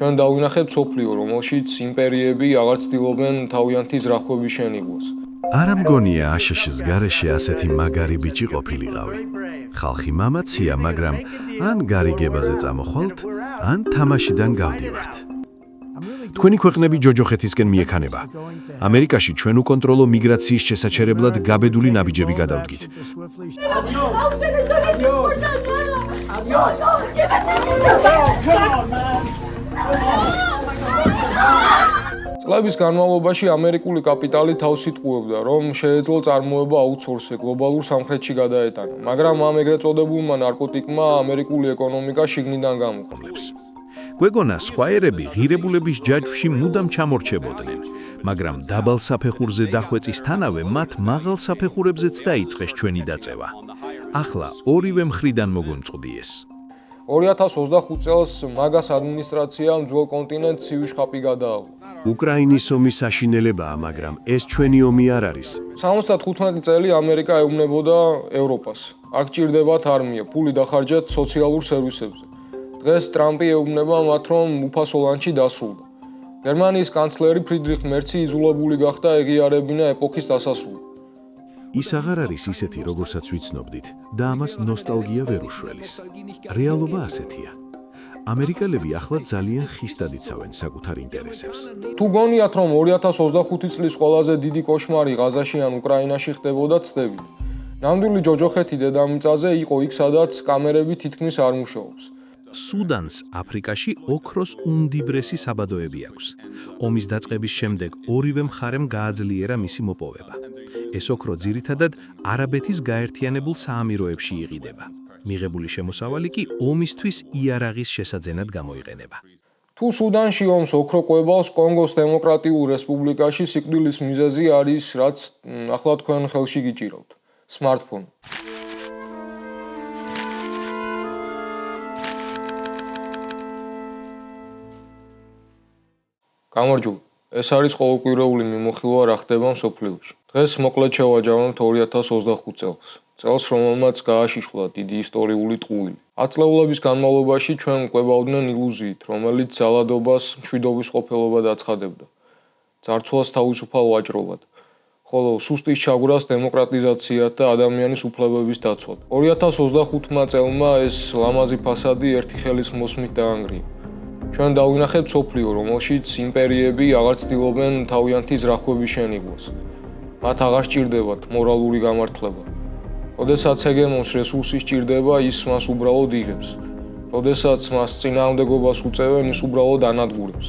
ჩვენ დავინახეთ სოფლიო, რომელშიც იმპერიები აღარ ცდილობენ თავიანთი ზრახვების შენიღვას. არ ამგონია აშშ-ის გარეშე ასეთი მაგარი ბიჭი ყოფილიყავი. ხალხი მამაცია, მაგრამ ან გარიგებაზე წამოხვალთ, ან თამაშიდან გავდივართ. თქვენი ქვეყნები ჯოჯოხეთისკენ მიექანება. ამერიკაში ჩვენ უკონტროლო მიგრაციის შესაჩერებლად გაბედული ნაბიჯები გადავდგით. წლების განმავლობაში ამერიკული კაპიტალი თავს იტყუებდა, რომ შეეძლო წარმოება აუთსორსზე გლობალურ სამხრეთში გადაეტანა, მაგრამ ამ ეგრეთ წოდებულმა ნარკოტიკმა ამერიკული ეკონომიკა შიგნიდან გამოხმლებს. გვეგონა სხვა ერები ღირებულების ჯაჭვში მუდამ ჩამორჩებოდნენ, მაგრამ დაბალ საფეხურზე დახვეწისთანავე მათ მაღალ საფეხურებზეც დაიწყეს ჩვენი დაწევა. ახლა ორივე მხრიდან მოგონწყდიეს. 2025 წელს მაგას ადმინისტრაციამ ძველ კონტინენტს ცივი შხაპი გადააყო. უკრაინის ომის საშინელებაა, მაგრამ ეს ჩვენი ომი არ არის. 75 წელი ამერიკა ეუბნებოდა ევროპას. აქ ჭირდებათ არმია, ფული დახარჯათ სოციალურ სერვისებზე. დღეს ტრამპი ეუბნება მათ, რომ უფასო ლანჩი დასრულდა. გერმანიის კანცლერი ფრიდრიხ მერცი იძულებული გახდა ეღიარებინა ეპოქის დასასრულს. ის აღარ არის ისეთი, როგორცაც ვიცნობდით, და ამას ნოსტალგია ვერ უშველის. რეალობა ასეთია. ამერიკელები ახლა ძალიან ხისტად იცავენ საკუთარ ინტერესებს. თუ გონიათ, რომ 2025 წლის ყველაზე დიდი კოშმარი ღაზაში ან უკრაინაში ხდებოდა, ცდები. ნამდვილი ჯოჯოხეთი დედამიწაზე იყო იქ, სადაც კამერები თითქმის არ მუშაობს. სუდანს აფრიკაში ოქროს უმდიდრესი საბადოები აქვს. ომის დაწყების შემდეგ ორივე მხარემ გააძლიერა მისი მოპოვება. ეს ოქრო ძირითადად არაბეთის გაერთიანებულ საამიროებში იყიდება. მიღებული შემოსავალი კი ომისთვის იარაღის შესაძენად გამოიყენება. თუ სუდანში ომს ოქრო ყვებავს, კონგოს დემოკრატიულ რესპუბლიკაში სიკვდილის მიზეზი არის, რაც ახლა თქვენ ხელში გიჭირავთ. სმარტფონი. გამარჯობა. ეს არის ყოველკვირეული მიმოხილვა რა ხდება მსოფლიოში. დღეს მოკლედ შევაჯამოთ 2025 წელს. წელს, რომელმაც გააშიშლა დიდი ისტორიული ტყუილი. 10 წლეულების განმავლობაში ჩვენ ყვებავდნენ ილუზიით, რომელიც ძალადობას, მშვიდობის ყოფილობად აცხადებდა. ძარცვას თავისუფალ ვაჭრობად, ხოლო სუსტის ჩაგვრას დემოკრატიზაციად და ადამიანის უფლებების დაცვად. 2025 წელმა ეს ლამაზი ფასადი ერთი ხელის მოსმით დაანგრია. ჩვენ დავინახეთ სოფლიო, რომელშიც იმპერიები აღარ ცდილობენ თავიანთი ზრახვების შენიღვას. მათ აღარ სჭირდებათ მორალური გამართლება. როდესაც ჰეგემონს რესურსი სჭირდება, ის მას უბრალოდ იღებს. როდესაც მას წინააღმდეგობას უწევენ, ის უბრალოდ ანადგურებს.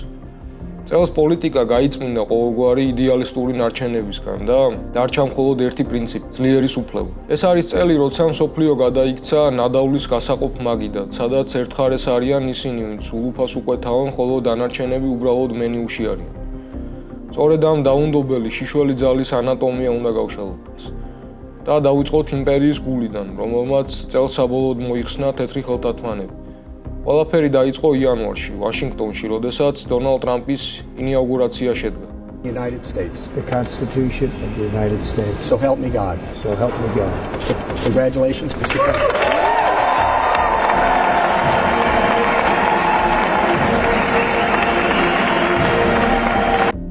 წელს პოლიტიკა გაიწმინდა ყოველგვარი იდეალისტური ნარჩენებისგან და დარჩა მხოლოდ ერთი პრინციპი: ძლიერის უფლება. ეს არის წელი, როცა მსოფლიო გადაიქცა ნადავლის გასაყოფ მაგიდად, სადაც ერთხარეს არიან ისინი, ვინც ულუფას უყვეთავენ, ხოლო დანარჩენები უბრალოდ მენიუში არიან. სწორედ ამ დაუნდობელი შიშველი ძალის ანატომია უნდა გავშალოთ. და დავიწყოთ იმპერიის გულიდან, რომელმაც წელს საბოლოოდ მოიხსნა თეთრი ხელთათმანები. ყველაფერი დაიწყო იანვარში, ვაშინგტონში, როდესაც დონალდ ტრამპის ინაუგურაცია შედგა. United States, the Constitution of the United States. So help me God. So help me God. Congratulations, Mr. President.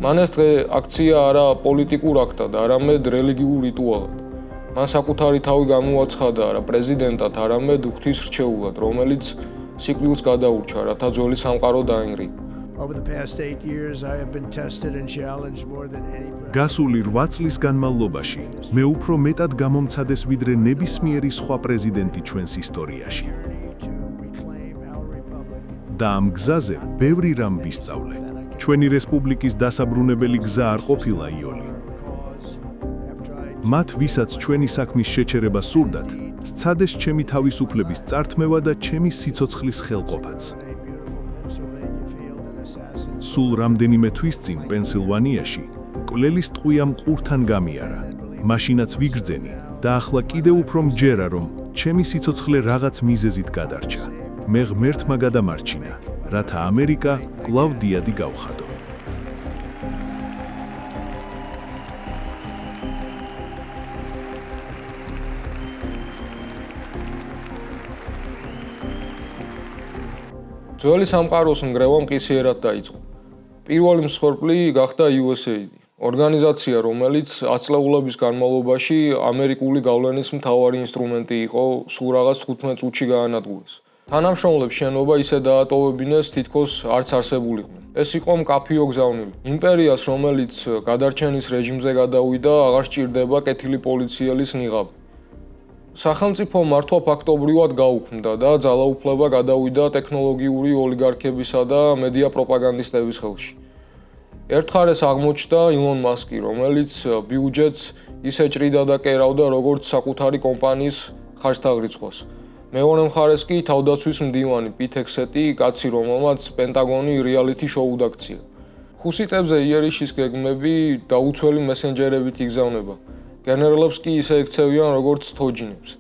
მან ეს დღე აქცია არა პოლიტიკურ აქტად, არამედ რელიგიურ რიტუალად. მან საკუთარი თავი გამოაცხადა არა პრეზიდენტად, არამედ ღვთისმრჩეულად, რომელიც სიკვდილს გადაურჩა, რათა ძველი სამყარო დაენგრია. Over the past 8 years, I have been tested and challenged more than any president. გასული 8 წლის განმავლობაში მე უფრო მეტად გამომცადეს ვიდრე ნებისმიერი სხვა პრეზიდენტი ჩვენს ისტორიაში. და ამ გზაზე ბევრი რამ ვისწავლე. ჩვენი რესპუბლიკის დასაბრუნებელი გზა არ ყოფილა იოლი. მათ, ვისაც ჩვენი საქმის შეჩერება სურდათ, სცადეს ჩემი თავისუფლების წართმევა და ჩემი სიცოცხლის ხელყოფაც. სულ რამდენიმე თვის წინ პენსილვანიაში მკვლელის ტყვია მყურთან გამიარა. მაშინაც ვიგრძენი და ახლა კიდევ უფრო მჯერა, რომ ჩემი სიცოცხლე რაღაც მიზეზით გადარჩა. მე ღმერთმა გადამარჩინა, რათა ამერიკა კვლავ დიადი გავხადო. ძველი სამყაროს ნგრევა მყისიერად დაიწყო. პირველი მსხვერპლი გახდა USAID, ორგანიზაცია, რომელიც ათწლეულების განმავლობაში ამერიკული გავლენის მთავარი ინსტრუმენტი იყო სულ რაღაც 15 წუთში გაანადგურეს. თანამშრომლებს შენობა ისე დაატოვებინეს, თითქოს არც არსებულიყვნენ. ეს იყო მკაფიო გზავნილი. იმპერიას, რომელიც გადარჩენის რეჟიმზე გადავიდა, აღარ სჭირდება კეთილი პოლიციელის ნიღაბი. სახელმწიფო მართვა ფაქტობრივად გაუქმდა და ძალაუფლება გადავიდა ტექნოლოგიური ოლიგარქებისა და მედია პროპაგანდისტების ხელში. ერთ მხარეს აღმოჩნდა ილონ მასკი, რომელიც ბიუჯეტს ისე ჭრიდა და კერავდა, როგორც საკუთარი კომპანიის ხარჯთაღრიცხვას. მეორე მხარეს კი თავდაცვის მდივანი პით ჰექსეტი, კაცი, რომელმაც პენტაგონი რეალიტი შოუ დაქცია. ხუსიტებზე იერიშის გეგმები დაუცველი მესენჯერებით იგზავნება. გენერლებს კი ისე ექცევიან, როგორც თოჯინებს.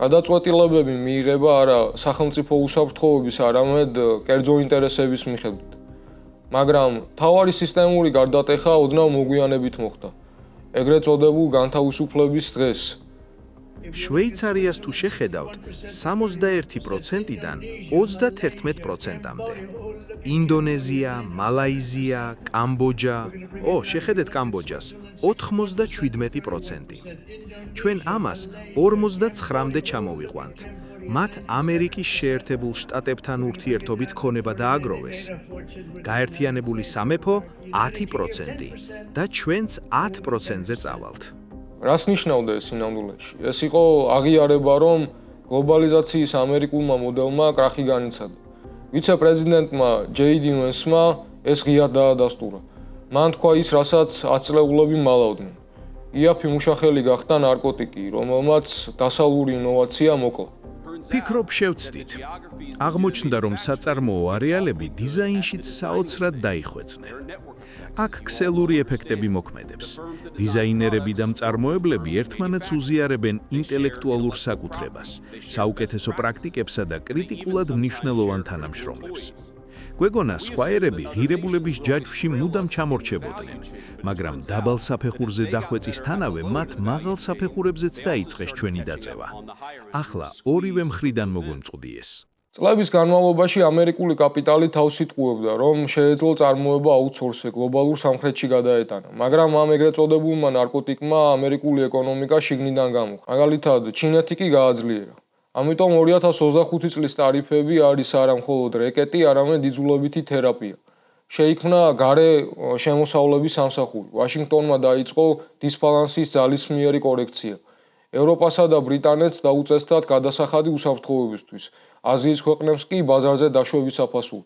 გადაწყვეტილებები მიიღება არა სახელმწიფო უსაფრთხოების, არამედ კერძო ინტერესების მიხედვით. მაგრამ თავარი სისტემური გარდატეხა ოდნავ მოგვიანებით მოხდა. ეგრეთ წოდებულ განთავისუფლების დღეს. შვეიცარიას თუ შეხედავთ 61%-დან 31%-მდე. ინდონეზია, მალაიზია, კამბოჯა, შეხედეთ კამბოჯას 97%. ჩვენ ამას 59-მდე ჩამოვიყვანთ. მათ ამერიკის შეერთებულ შტატებთან ურთიერთობით ქონება დააგროვეს. გაერთიანებული სამეფო 10% და ჩვენც 10%-ზე წავალთ. რას ნიშნავდა ეს სინამდვილეში? ეს იყო აღიარება, რომ გლობალიზაციის ამერიკულმა მოდელმა კრახი განიცადა. ვიცე-პრეზიდენტმა ჯეიდი ვენსმა ეს ღიად დაადასტურა. მან თქვა ის, რასაც ათწლეულები მალავდნენ. იაფი მუშახელი გახდა ნარკოტიკი, რომელმაც დასალური ინოვაცია მოკლა. ფიქრობ შევცდით. აღმოჩნდა, რომ საწარმოო არეალები დიზაინშიც საოცრად დაიხვეწნენ. აქ ქსელური ეფექტები მოქმედებს. დიზაინერები და მწარმოებლები ერთმანეთს უზიარებენ ინტელექტუალურ საკუთრებას, საუკეთესო პრაქტიკებსა და კრიტიკულად მნიშვნელოვან თანამშრომლებს. გვეგონა სხვა ერები ღირებულების ჯაჭვში მუდამ ჩამორჩებოდნენ, მაგრამ დაბალ საფეხურზე დახვეწისთანავე მათ მაღალ საფეხურებზეც დაიწყეს ჩვენი დაწევა. ახლა ორივე მხრიდან მოგვემწყვდიეს. წლების განმავლობაში ამერიკული კაპიტალი თავს იტყუებდა, რომ შეეძლო წარმოება აუთსორსზე გლობალურ სამხრეთში გადაეტანა, მაგრამ ამ ეგრეთ წოდებულმა ნარკოტიკმა ამერიკული ეკონომიკა შიგნიდან გამოხდა. მაგალითად, ჩინეთი კი გააძლიერა. ამიტომ 2025 წლის ტარიფები არის არა მხოლოდ რეკეტი, არამედ იძულებითი თერაპია. შეიქმნა გარე შემოსავლების სამსახური. ვაშინგტონმა დაიწყო დისბალანსის ძალისმიერი კორექცია. ევროპასა და ბრიტანეთს დაუწესდათ გადასახადი უსაფრთხოებისთვის. აზიის ქვეყნებს კი ბაზარზე დაშვების საფასური.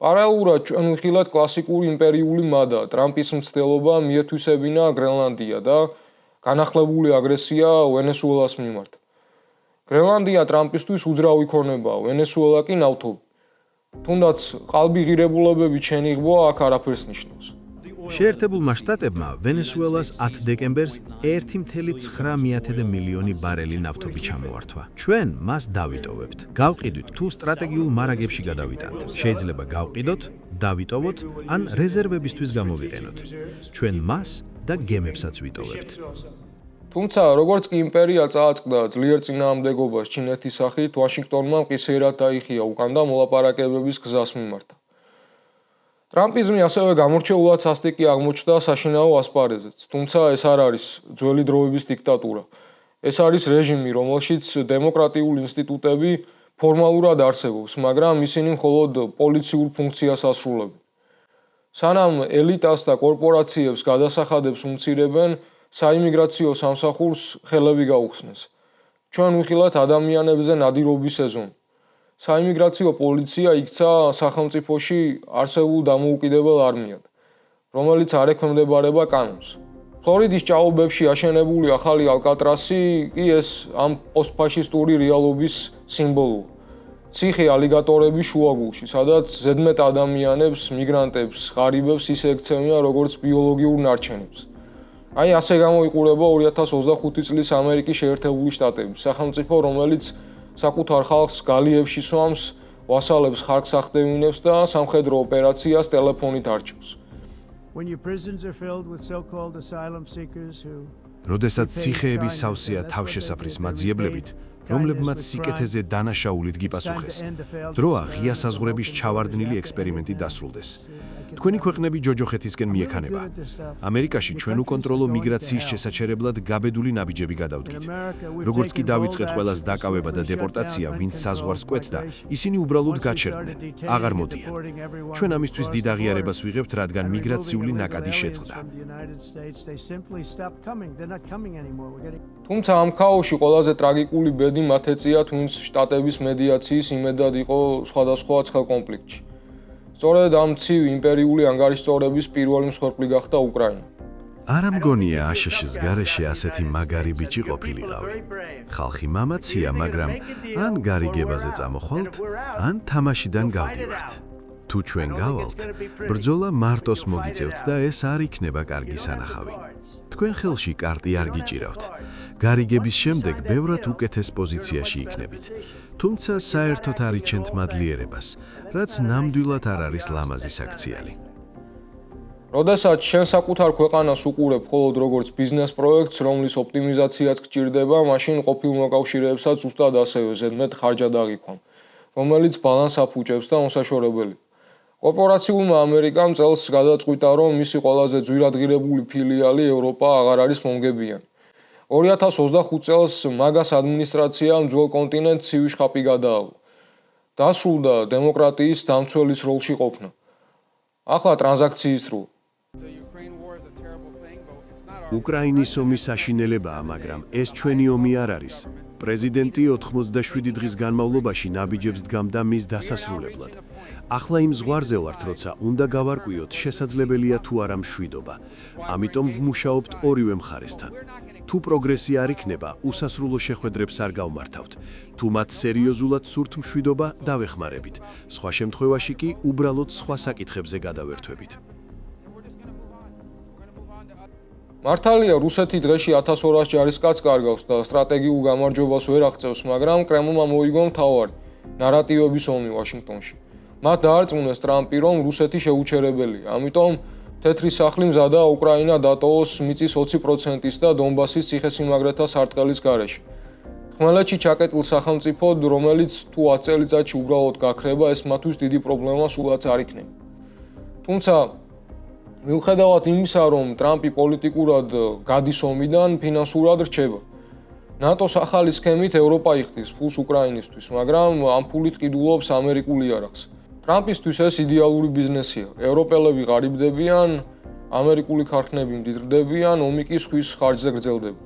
პარალელურად ჩვენ ვიხილავთ კლასიკური იმპერიული მადა, ტრამპის მცდელობა მიეთვისებინა გრენლანდია და განახლებული აგრესია ვენესუელას მიმართ. გრენლანდია ტრამპისთვის უძრავი ქონებაა, ვენესუელა კი ნავთობი. თუნდაც ყალბი ღირებულებები ჩენიღბვა აქ არაფერს ნიშნავს. შეერთებულმა შტატებმა ვენესუელას 10 დეკემბერს 1,9 მილიონი ბარელი ნავთობი ჩამოართვა. ჩვენ მას დავიტოვებთ. გავყიდვით თუ სტრატეგიულ მარაგებში გადავიტანთ. შეიძლება გავყიდოთ, დავიტოვოთ ან რეზერვებისთვის გამოვიყენოთ. ჩვენ მას და გემებსაც ვიტოვებთ. თუმცა, როგორც კი იმპერია წააწყდა ძლიერ წინააღმდეგობას ჩინეთის სახით, ვაშინგტონმა მყისიერად დაიხია უკან და მოლაპარაკებების გზას მიმართა. ტრამპიზმი ასევე გამორჩეულად სასტიკი აღმოჩნდა საშინაო ასპარეზეც, თუმცა ეს არ არის ძველი დროების დიქტატურა. ეს არის რეჟიმი, რომელშიც დემოკრატიული ინსტიტუტები ფორმალურად არსებობს, მაგრამ ისინი მხოლოდ პოლიციურ ფუნქციას ასრულებენ. სანამ ელიტას და კორპორაციებს გადასახადებს უმცირებენ, საიმიგრაციო სამსახურს ხელები გაუხსნეს. ჩვენ ვიხილავთ ადამიანებზე ნადირობის სეზონი. საიმიგრაციო პოლიცია იქცა სახელმწიფოში არსებულ დამოუკიდებელ არმიად, რომელიც არ ექვემდებარება კანონს. ფლორიდის ჭაობებში აშენებული ახალი ალკატრასი კი ეს ამ პოსტფაშისტური რეალობის სიმბოლოა. ციხე ალიგატორების შუაგულში, სადაც ზედმეტ ადამიანებს, მიგრანტებს, ღარიბებს ისე ექცევიან, როგორც ბიოლოგიურ ნარჩენებს. აი ასე გამოიყურება 2025 წლის ამერიკის შეერთებული შტატები, სახელმწიფო, რომელიც საკუთარ ხალხს გალიებში სვამს, ვასალებს ხარკს ახდევინებს და სამხედრო ოპერაციას ტელეფონით არჩევს. როდესაც ციხეები სავსეა თავშესაფრის მაძიებლებით, რომლებმაც სიკეთეზე დანაშაულით გიპასუხეს. დროა ღია საზღვრების ჩავარდნილი ექსპერიმენტი დასრულდეს. თქვენი ქვეყნები ჯოჯოხეთისკენ მიექანება. ამერიკაში ჩვენ უკონტროლო მიგრაციის შესაჩერებლად გაბედული ნაბიჯები გადავდგით. როგორც კი დავიწყეთ ყველას დაკავება და დეპორტაცია, ვინც საზღვარს კვეთდა, ისინი უბრალოდ გაჩერდნენ, აღარ მოდიან. ჩვენ ამისთვის დიდ აღიარებას ვიღებთ, რადგან მიგრაციული ნაკადი შეწყდა. თუმცა ამ ქაოსში ყველაზე ტრაგიკული ბედი მათ ეწიათ, ვინც შტატების მედიაციის იმედად იყო სხვადასხვა ცხელ კონფლიქტში. სწორედ ამ ცივ იმპერიული ანგარიშწორების პირველი მსხვერპლი გახდა უკრაინა. არ ამგონია აშშ-ის გარეშე ასეთი მაგარი ბიჭი ყოფილიყავი. ხალხი მამაცია, მაგრამ ან გარიგებაზე წამოხვალთ, ან თამაშიდან გავდივართ. თუ ჩვენ გავალთ, ბრძოლა მარტოს მოგიწევთ და ეს არ იქნება კარგი სანახავი. თქვენ ხელში კარტი არ გიჭირავთ. გარიგების შემდეგ ბევრად უკეთეს პოზიციაში იქნებით. თუმცა საერთოდ არ იჩენთ მადლიერებას, რაც ნამდვილად არ არის ლამაზი საქციელი. როდესაც შენ საკუთარ ქვეყანას უყურებ მხოლოდ როგორც ბიზნეს პროექტს, რომლის ოპტიმიზაციაც გჭირდება, მაშინ ყოფილ მოკავშირეებსაც ზუსტად ასევე ზედმეტ ხარჯად აღიქვამ, რომელიც ბალანსს აფუჭებს და მოსაშორებელი. კორპორაციულმა ამერიკამ წელს გადაწყვიტა, რომ მისი ყველაზე ძვირადღირებული ფილიალი ევროპა აღარ არის მომგებიანი. 2025 წელს მაგას ადმინისტრაციამ ძველ კონტინენტს ცივი შხაპი გადაავალ. დასრულდა დემოკრატიის დამცველის როლში ყოფნა. ახლა ტრანზაქციის დრო. უკრაინის ომის საშინელებაა, მაგრამ ეს ჩვენი ომი არ არის. პრეზიდენტი 87 დღის განმავლობაში ნაბიჯებს დგამდა მის დასასრულებლად. ახლა იმ ზღვარზე ვართ, როცა უნდა გავარკვიოთ, შესაძლებელია თუ არა მშვიდობა. ამიტომ ვმუშაობთ ორივე მხარესთან. თუ პროგრესი არ იქნება, უსასრულო შეხვედრებს არ გავმართავთ. თუ მათ სერიოზულად სურთ მშვიდობა, დავეხმარებით. სხვა შემთხვევაში კი უბრალოდ სხვა საკითხებზე გადავერთვებით. მართალია, რუსეთი დღეში 1200 ჯარისკაცს კარგავს და სტრატეგიულ გამარჯვებას ვერ აღწევს, მაგრამ კრემლმა მოიგო მთავარი ნარატივების ომი ვაშინგტონში. მათ დაარწმუნეს ტრამპი, რომ რუსეთი შეუჩერებელია. ამიტომ თეთრი სახლი მზადაა უკრაინა დატოვოს მიწის 20%-ის და დონბასის ციხესიმაგრეთა სარტყელის გარეშე. ხმელეთში ჩაკეტილ სახელმწიფოდ, რომელიც თუ 10 წელიწადში უბრალოდ გაქრება, ეს მათთვის დიდი პრობლემა სულაც არ იქნება. თუმცა მიუხედავად იმისა, რომ ტრამპი პოლიტიკურად გადის ომიდან, ფინანსურად რჩება. ნატოს ახალი სქემით ევროპა იხდის ფულს უკრაინისთვის, მაგრამ ამ ფულით ყიდულობს ამერიკული იარაღს. ტრამპისთვის ეს იდეალური ბიზნესია. ევროპელები ღარიბდებიან, ამერიკული ქარხნები მდიდრდებიან, ომი კი სხვის ხარჯზე გრძელდება.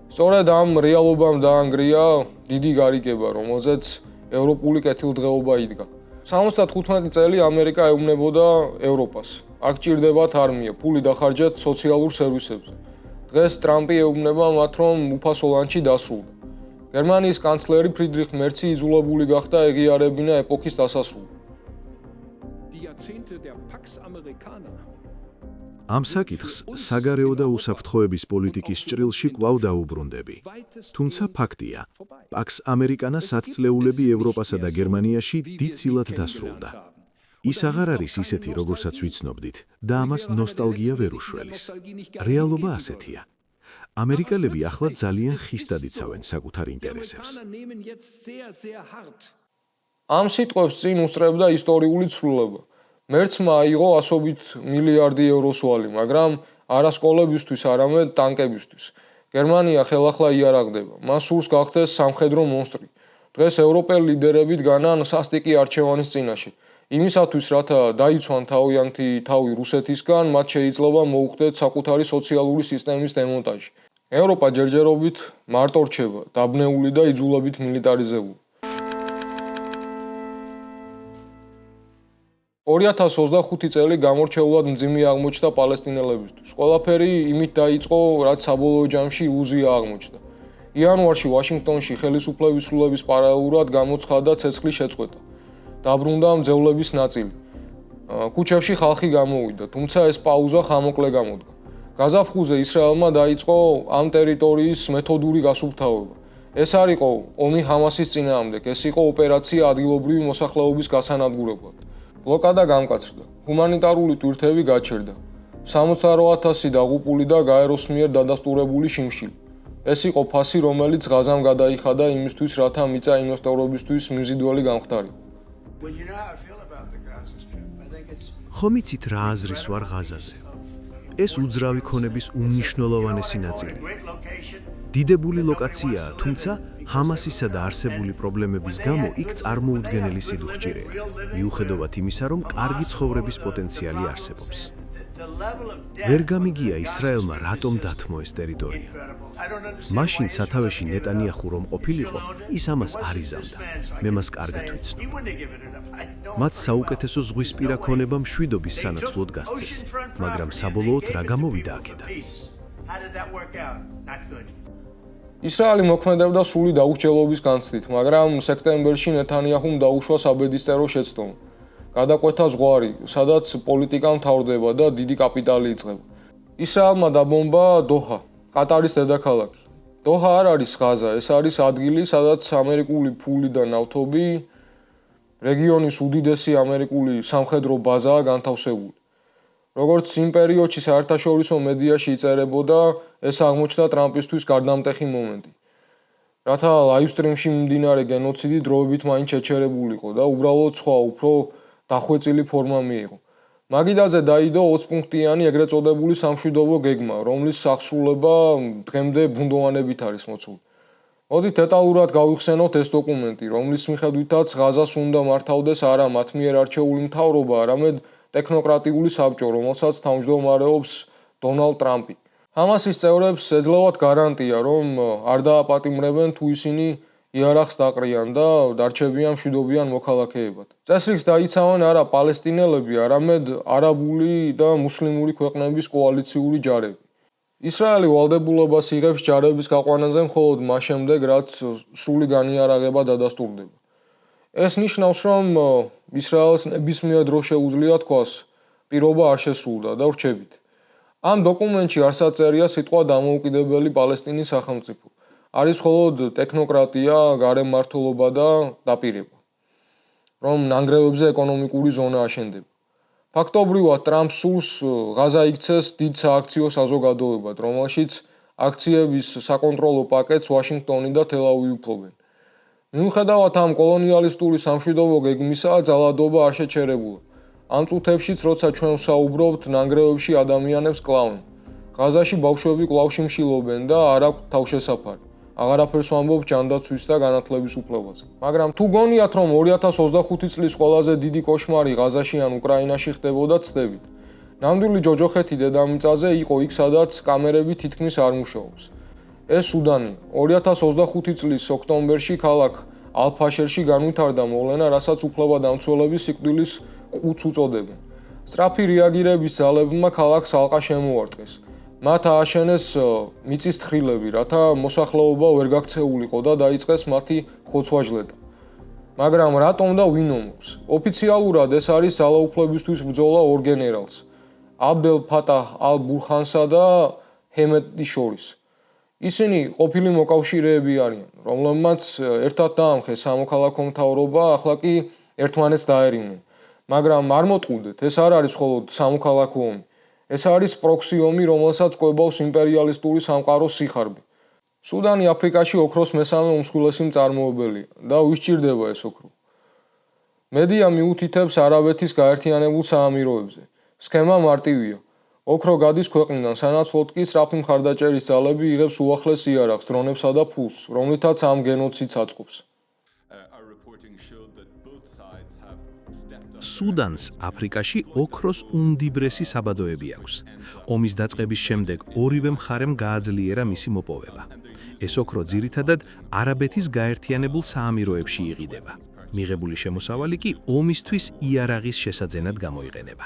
სწორედ ამ რეალობამ დაანგრია დიდი გარიგება, რომელზეც ევროპული კეთილდღეობა იდგა. 75 წელი ამერიკა ეუბნებოდა ევროპას. აქ ჭირდებათ არმია, ფული დახარჯეთ სოციალურ სერვისებზე. დღეს ტრამპი ეუბნება მათ, რომ უფასო ლანჩი დასრულდა. გერმანიის კანცლერი ფრიდრიხ მერცი იძულებული გახდა ეღიარებინა ეპოქის დასასრულს. ამ საკითხს საგარეო და უსაფრთხოების პოლიტიკის ჭრილში კვლავ დაუბრუნდები. თუმცა ფაქტია, პაქს ამერიკანა 10 წლეულები ევროპასა და გერმანიაში დიდწილად დასრულდა. ის აღარ არის ისეთი, როგორცაც ვიცნობდით, და ამას ნოსტალგია ვერ უშველის. რეალობა ასეთია. ამერიკელები ახლა ძალიან ხისტად იცავენ საკუთარ ინტერესებს. ამ სიტყვებს წინ უსწრებდა ისტორიული ცვლილება. მერცმა აიღო ასობით მილიარდი ევროს ვალი, მაგრამ არა სკოლებისთვის, არამედ ტანკებისთვის. გერმანია ხელახლა იარაღდება. მას სურს გახდეს სამხედრო მონსტრი. დღეს ევროპელ ლიდერები დგანან სასტიკი არჩევანის წინაშე. იმისათვის, რათა დაიცვან თავიანთი თავი რუსეთისგან, მათ შეიძლება მოუხდეთ საკუთარი სოციალური სისტემის დემონტაჟი. ევროპა ჯერჯერობით მარტო რჩება, დაბნეული და იძულებით მილიტარიზებული. 2025 წელი გამორჩეულად მძიმე აღმოჩნდა პალესტინელებისთვის. ყველაფერი იმით დაიწყო, რაც საბოლოო ჯამში ილუზია აღმოჩნდა. იანვარში ვაშინგტონში ხელისუფლების ცვლილების პარალელურად გამოცხადდა ცეცხლის შეწყვეტა. დაბრუნდა მძევლების ნაწილი. ქუჩებში ხალხი გამოვიდა, თუმცა ეს პაუზა ხამოკლე გამოდგა. გაზაფხულზე ისრაელმა დაიწყო ამ ტერიტორიის მეთოდური გასუფთავება. ეს არ იყო ომი ჰამასის წინააღმდეგ, ეს იყო ოპერაცია ადგილობრივი მოსახლეობის გასანადგურებლად. ბლოკადა გამკაცრდა, ჰუმანიტარული ტვირთები გაჩერდა. 68,000 დაღუპული და გაეროს მიერ დადასტურებული შიმშილი. ეს იყო ფასი, რომელიც ღაზამ გადაიხადა იმისთვის, რათა მიწა ინვესტორებისთვის მიზიდველი გამხდარიყო. ხომ იცით რა აზრის ვარ ღაზაზე? ეს უძრავი ქონების უმნიშვნელოვანესი ნაწილია. დიდებული ლოკაციაა, თუმცა ჰამასისა და არსებული პრობლემების გამო იქ წარმოუდგენელი სიდუხჭირეა, მიუხედავად იმისა, რომ კარგი ცხოვრების პოტენციალი არსებობს. ვერ გამიგია ისრაელმა რატომ დათმო ეს ტერიტორია. მაშინ სათავეში ნეტანიახუ რომ ყოფილიყო, ის ამას არ იზამდა. მე მას კარგად ვიცნობ. მათ საუკეთესო ზღვისპირა ქონება მშვიდობის სანაცვლოდ გასცეს, მაგრამ საბოლოოდ რა გამოვიდა აქედან? ისრაელი მოქმედებდა სრული დაუხჭელობის განცდით, მაგრამ სექტემბერში ნეთანიაჰუმ დაუშვა საბედისწერო შეცდომა. გადაკვეთა ზღვარი, სადაც პოლიტიკა მთავრდება და დიდი კაპიტალი იწყება. ისრაელმა დაბომბა დოჰა, ყატარის დედაქალაქი. დოჰა არ არის ღაზა, ეს არის ადგილი, სადაც ამერიკული ფული და ნავთობი რეგიონის უდიდესი ამერიკული სამხედრო ბაზაა განთავსებული. როგორც იმ პერიოდში საერთაშორისო მედიაში იწერებოდა, ეს აღმოჩნდა ტრამპისთვის გარდამტეხი მომენტი. რათა ლაივსტრიმში მიმდინარე გენოციდი დროებით მაინც შეჩერებულიყო და უბრალოდ სხვა უფრო დახვეწილი ფორმა მიიღო. მაგიდაზე დაიდო 20 პუნქტიანი ეგრეთ წოდებული სამშვიდობო გეგმა, რომლის სახსრულება დღემდე ბუნდოვანებით არის მოცული. მოდით დეტალურად გავიხსენოთ ეს დოკუმენტი, რომლის მიხედვითაც ღაზას უნდა მართავდეს არა მათ მიერ არჩეული მთავრობა, არამედ ტექნოკრატიული საბჭო, რომელსაც თავმჯდომარეობს დონალდ ტრამპი. ჰამასის წევრებს ეძლევათ გარანტია, რომ არ დააპატიმრებენ თუ ისინი იარაღს დაყრიან და დარჩებიან მშვიდობიან მოქალაქეებად. წესრიგს დაიცავენ არა პალესტინელები, არამედ არაბული და მუსლიმური ქვეყნების კოალიციური ჯარები. ისრაელი ვალდებულებას იღებს ჯარების გაყვანაზე მხოლოდ მას შემდეგ, რაც სრული განიარაღება დადასტურდება. ეს ნიშნავს, რომ ისრაელს ნებისმიერ დროს შეუძლია თქვას, პირობა არ შესრულდა და ვრჩებით. ამ დოკუმენტში არცაც წერია სიტყვა დამოუკიდებელი პალესტინის სახელმწიფო. არის მხოლოდ ტექნოკრატია, გარემმართველობა და დაპირება, რომ ნანგრევებზე ეკონომიკური ზონა აშენდება. ფაქტობრივად ტრამპს სურს ღაზა იქცეს დიდ სააქციო საზოგადოებად, რომელშიც აქციების საკონტროლო პაკეტს ვაშინგტონი და თელ-ავივი ფლობენ. მიუხედავად ამ კოლონიალისტური სამშვიდობო გეგმისა, ძალადობა არ შეჩერებულა. ამ წუთებშიც, როცა ჩვენ ვსაუბრობთ, ნანგრევებში ადამიანებს კლავენ. ღაზაში ბავშვები კვლავ შიმშილობენ და არ აქვთ თავშესაფარი. აღარაფერს ვამბობ ჯანდაცვის და განათლების უფლებაზე. მაგრამ თუ გონიათ, რომ 2025 წლის ყველაზე დიდი კოშმარი ღაზაში ან უკრაინაში ხდებოდა, ცდებით. ნამდვილი ჯოჯოხეთი დედამიწაზე იყო იქ, სადაც კამერები თითქმის არ მუშაობს. ეს სუდანია. 2025 წლის ოქტომბერში ქალაქ ალ-ფაშერში განვითარდა მოვლენა, რასაც უფლებადამცველები სიკვდილის ყუთს უწოდებენ. სწრაფი რეაგირების ძალებმა ქალაქს ალყა შემოარტყეს. მათ ააშენეს მიწის თხრილები, რათა მოსახლეობა ვერ გაქცეულიყო და დაიწყეს მათი ხოცვა-ჟლეტა. მაგრამ რატომ და ვინ ომობს? ოფიციალურად ეს არის ძალაუფლებისთვის ბრძოლა ორ გენერალს, აბდელ ფატაჰ ალ-ბურჰანსა და ჰემეტის შორის. ისინი ყოფილი მოკავშირეები არიან, რომლებმაც ერთად დაამხეს სამოქალაქო მთავრობა, ახლა კი ერთმანეთს დაერინნენ. მაგრამ არ მოტყუდეთ, ეს არ არის მხოლოდ სამოქალაქო ომი. ეს არის პროქსი ომი, რომელსაც კვებავს იმპერიალისტური სამყაროს სიხარბე. სუდანი აფრიკაში ოქროს მესამე უმსხვილესი მწარმოებელია და ვის ჭირდება ეს ოქრო? მედია მიუთითებს არაბეთის გაერთიანებულ საამიროებზე. სქემა მარტივია. ოქრო გადის ქვეყნიდან, სანაცვლოდ კი სწრაფი მხარდაჭერის ძალები იღებს უახლეს იარაღს, დრონებსა და ფულს, რომლითაც ამ გენოციდს აწყობს. სუდანს აფრიკაში ოქროს უმდიდრესი საბადოები აქვს. ომის დაწყების შემდეგ ორივე მხარემ გააძლიერა მისი მოპოვება. ეს ოქრო ძირითადად არაბეთის გაერთიანებულ საამიროებში იყიდება. მიღებული შემოსავალი კი ომისთვის იარაღის შესაძენად გამოიყენება.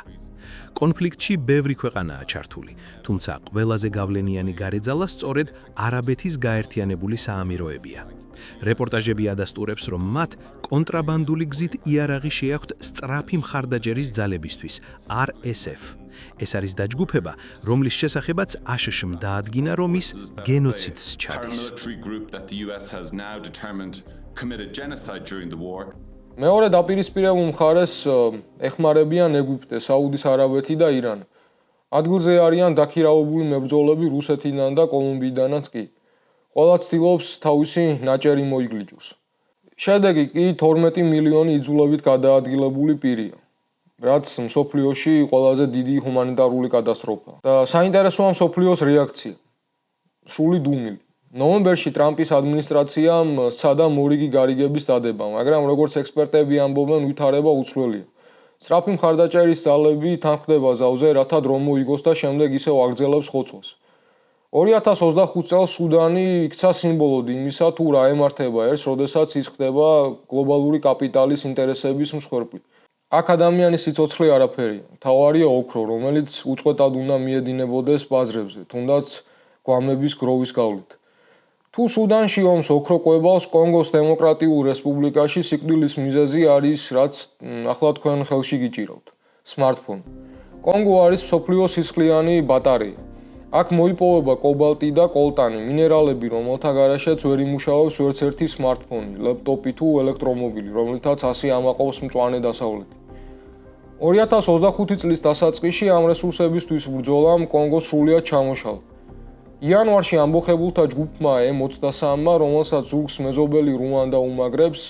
კონფლიქტში ბევრი ქვეყანაა ჩართული, თუმცა ყველაზე გავლენიანი გარეძალა სწორედ არაბეთის გაერთიანებული საამიროებია. რეპორტაჟები ადასტურებს, რომ მათ კონტრაბანდული გზით იარაღი შეაქვთ სწრაფი მხარდაჭერის ძალებისთვის, RSF. ეს არის დაჯგუფება, რომლის შესახებაც აშშ-მ დაადგინა, რომ ის გენოციდს ჩადის. მეორე დაპირისპირებულ მხარეს ეხმარებიან ეგვიპტე, საუდის არაბეთი და ირანი. ადგილზე არიან დაქირავებული მებრძოლები რუსეთიდან და კოლუმბიიდანაც კი. ყველა ცდილობს თავისი ნაჭერი მოიგლიჯოს. შედეგი კი 12 მილიონი იძულებით გადაადგილებული პირია, რაც მსოფლიოში ყველაზე დიდი ჰუმანიტარული კატასტროფაა. და საინტერესოა მსოფლიოს რეაქცია. სრული დუმილი. ნოემბერში ტრამპის ადმინისტრაციამ სცადა მორიგი გარიგების დადება, მაგრამ როგორც ექსპერტები ამბობენ, ვითარება უცვლელია. სწრაფი მხარდაჭერის ძალები თანხმდება ზავზე, რათა დრო მოიგოს და შემდეგ ისევ აგრძელებს ხოცვას. 2025 წელს სუდანი იქცა სიმბოლოდ იმისა, თუ რა ემართება ერთს, როდესაც ის ხდება გლობალური კაპიტალის ინტერესების მსხვერპლი. აქ ადამიანის სიცოცხლე არაფერია. მთავარია ოქრო, რომელიც უწყვეტად უნდა მიედინებოდეს ბაზრებზე, თუნდაც გვამების გროვის გავლით. თუ სუდანში ომს ოქრო ყვებავს, კონგოს დემოკრატიულ რესპუბლიკაში სიკვდილის მიზეზი არის, რაც ახლა თქვენ ხელში გიჭირავთ. სმარტფონი. კონგო არის მსოფლიოს სისხლიანი ბატარეა. აქ მოიპოვება კობალტი და კოლტანი, მინერალები, რომელთა გარაშეც ვერ იმუშავებს ვერც ერთი სმარტფონი, ლეპტოპი თუ ელექტრომობილი, რომლითაც ასე ამაყობს მწვანე დასავლეთი. 2025 წლის დასაწყისში ამ რესურსებისთვის ბრძოლამ კონგო სრულიად ჩამოშალა. იანვარში ამბოხებულთა ჯგუფმა M23-მა, რომელსაც ზურგს მეზობელი რუანდა უმაგრებს,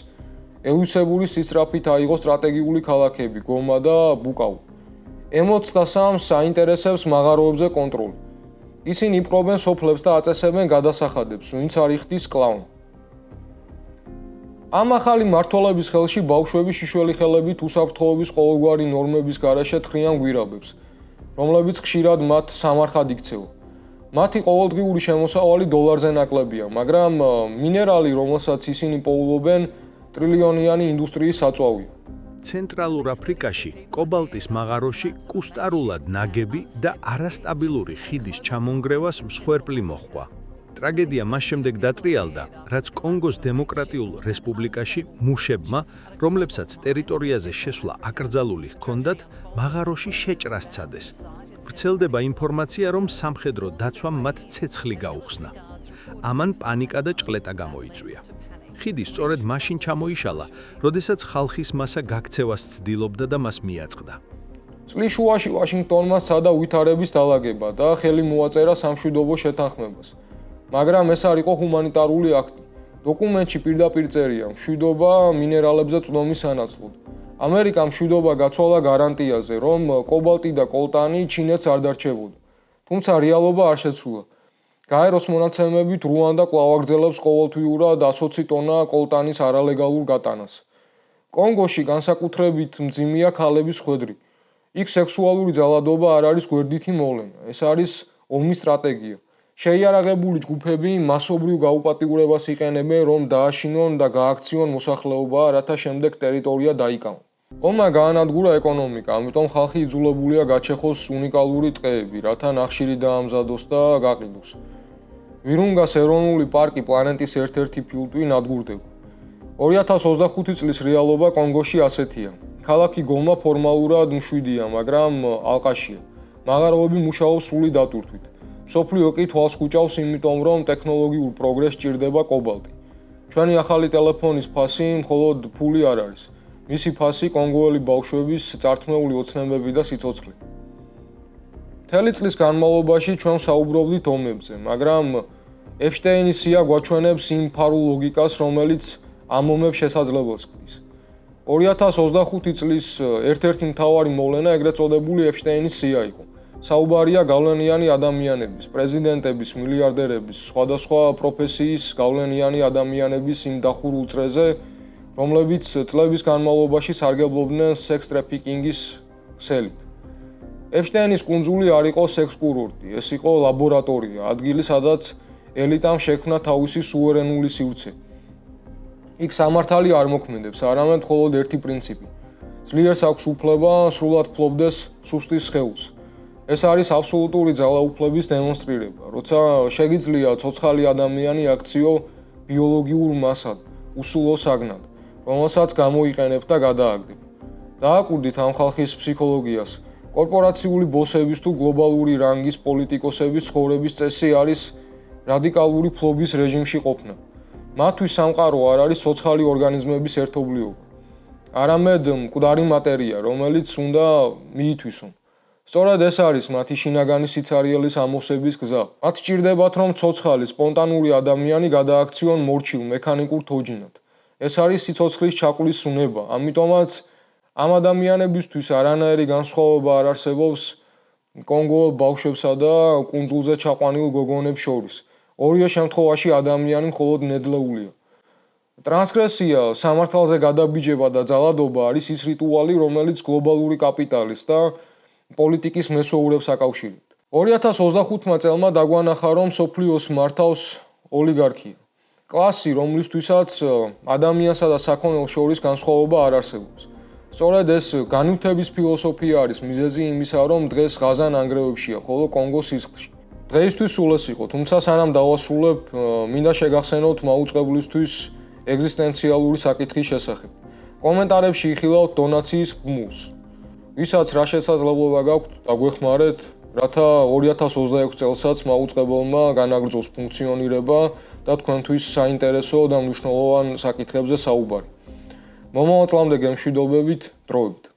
ელუსებური სისწრაფით აიღო სტრატეგიული ქალაქები გომა და ბუკავუ. M23-ს საინტერესებს მაღაროებზე კონტროლი. ისინი იპყრობენ სოფლებს და აწესებენ გადასახადებს, ვინც არ იხდის კლავნა. ამ ახალი მმართველობის ხელში ბავშვები შიშველი ხელებით უსაფრთხოების ყოველგვარი ნორმების გარეშე თხრიან გვირაბებს, რომლებიც ხშირად მათ სამარხად იქცევა. მათი ყოველდღიური შემოსავალი დოლარზე ნაკლებია, მაგრამ მინერალი, რომელსაც ისინი პოულობენ, ტრილიონიანი ინდუსტრიის საწვავია. ცენტრალურ აფრიკაში, კობალტის მაღაროში კუსტარულად ნაგები და არასტაბილური ხიდის ჩამონგრევას მსხვერპლი მოჰყვა. ტრაგედია მას შემდეგ დატრიალდა, რაც კონგოს დემოკრატიულ რესპუბლიკაში მუშებმა, რომლებსაც ტერიტორიაზე შესვლა აკრძალული ჰქონდათ, მაღაროში შეჭრა სცადეს. ვრცელდება ინფორმაცია, რომ სამხედრო დაცვამ მათ ცეცხლი გაუხსნა. ამან პანიკა და ჭყლეტა გამოიწვია. ხიდი სწორედ მაშინ ჩამოიშალა, როდესაც ხალხის მასა გაქცევას ცდილობდა და მას მიაწყდა. წლის შუაში ვაშინგტონმა სცადა ვითარების დალაგება და ხელი მოაწერა სამშვიდობო შეთანხმებას. მაგრამ ეს არ იყო ჰუმანიტარული აქტი. დოკუმენტში პირდაპირ წერია, მშვიდობა მინერალებზე წვდომის სანაცვლოდ. ამერიკამ მშვიდობა გაცვალა გარანტიაზე, რომ კობალტი და კოლტანი ჩინეთს არ დარჩებოდა. თუმცა რეალობა არ შეცვლა. გაეროს მონაცემებით რუანდა კვლავ აგრძელებს ყოველთვიურად 120 ტონა კოლტანის არალეგალურ გატანას. კონგოში განსაკუთრებით მძიმეა ქალების ხვედრი. იქ სექსუალური ძალადობა არ არის გვერდითი მოვლენა. ეს არის ომის სტრატეგია. შეიარაღებული ჯგუფები მასობრივ გაუპატიურებას იყენებენ, რომ დააშინონ და გააქციონ მოსახლეობა, რათა შემდეგ ტერიტორია დაიკავონ. ომმა გაანადგურა ეკონომიკა, ამიტომ ხალხი იძულებულია გაჩეხოს უნიკალური ტყეები, რათა ნახშირი დაამზადოს და გაყიდოს. ვირუნგას ეროვნული პარკი პლანეტის ერთ-ერთი ფილტვი ნადგურდება. 2025 წლის რეალობა კონგოში ასეთია. ქალაქი გომა ფორმალურად მშვიდია, მაგრამ ალყაშია. მაღაროები მუშაობს სრული დატვირთვით. მსოფლიო კი თვალს ხუჭავს, იმიტომ რომ ტექნოლოგიურ პროგრესს ჭირდება კობალტი. ჩვენი ახალი ტელეფონის ფასი მხოლოდ ფული არ არის. მისი ფასი კონგოელი ბავშვების წართმეული ოცნებები და სიცოცხლე. მთელი წლის განმავლობაში ჩვენ საუბრობდით ომებზე, მაგრამ ეპშტეინის სია გვაჩვენებს იმ ფარულ ლოგიკას, რომელიც ამ ომებს შესაძლებელს ხდის. 2025 წლის ერთ-ერთი მთავარი მოვლენა ეგრეთ წოდებული ეპშტეინის სია იყო. საუბარია გავლენიანი ადამიანების, პრეზიდენტების, მილიარდერების, სხვადასხვა პროფესიის გავლენიანი ადამიანების იმ დახურულ წრეზე, რომლებიც წლების განმავლობაში სარგებლობდნენ სექს ტრაფიკინგის ქსელით. ეპშტეინის კუნძული არ იყო სექს კურორტი, ეს იყო ლაბორატორია, ადგილი, სადაც ელიტამ შექმნა თავისი სუვერენული სივრცე. იქ სამართალი არ მოქმედებს, არამედ მხოლოდ ერთი პრინციპი. ძლიერს აქვს უფლება სრულად ფლობდეს სუსტის სხეულს. ეს არის აბსოლუტური ძალაუფლების დემონსტრირება, როცა შეგიძლია ცოცხალი ადამიანი აქციო ბიოლოგიურ მასად, უსულო საგნად, რომელსაც გამოიყენებ და გადააგდებ. დააკვირდით ამ ხალხის ფსიქოლოგიას. კორპორაციული ბოსების თუ გლობალური რანგის პოლიტიკოსების ცხოვრების წესი არის რადიკალური ფლობის რეჟიმში ყოფნა. მათთვის სამყარო არ არის ცოცხალი ორგანიზმების ერთობლიობა. არამედ მკვდარი მატერია, რომელიც უნდა მიითვისონ. სწორად ეს არის მათი შინაგანი სიცარიელის ამოსების გზა. მათ სჭირდებათ, რომ ცოცხალი, სპონტანური ადამიანი გადააქციონ მორჩილ მექანიკურ თოჯინად. ეს არის სიცოცხლის ჩაკვლის უნება, ამიტომაც ამ ადამიანებისთვის არანაირი განსხვავება არ არსებობს კონგოელ ბავშვებსა და კუნძულზე ჩაყვანილ გოგონებს შორის. ორივე შემთხვევაში ადამიანი მხოლოდ ნედლეულია. ტრანსგრესია, სამართალზე გადაბიჯება და ძალადობა არის ის რიტუალი, რომელიც გლობალური კაპიტალის და პოლიტიკის მესვეურებს აკავშირებთ. 2025 წელმა დაგვანახა, რომ მსოფლიოს მართავს ოლიგარქია. კლასი, რომლისთვისაც ადამიანსა და საქონელს შორის განსხვავება არ არსებობს. სწორედ ეს განვითების ფილოსოფია არის მიზეზი იმისა, რომ დღეს ღაზა ნანგრევებშია, ხოლო კონგო სისხლში. დღეისთვის სულ ეს იყო, თუმცა სანამ დავასრულებ, მინდა შეგახსენოთ მაუწყებლისთვის ეგზისტენციალური საკითხის შესახებ. კომენტარებში იხილავთ დონაციის ბმულს. ვისაც რა შესაძლებლობა გაქვთ, დაგვეხმარეთ, რათა 2026 წელსაც მაუწყებელმა განაგრძოს ფუნქციონირება და თქვენთვის საინტერესო და მნიშვნელოვან საკითხებზე საუბარი. მომავალ წლამდე გემშვიდობებით, დროებით.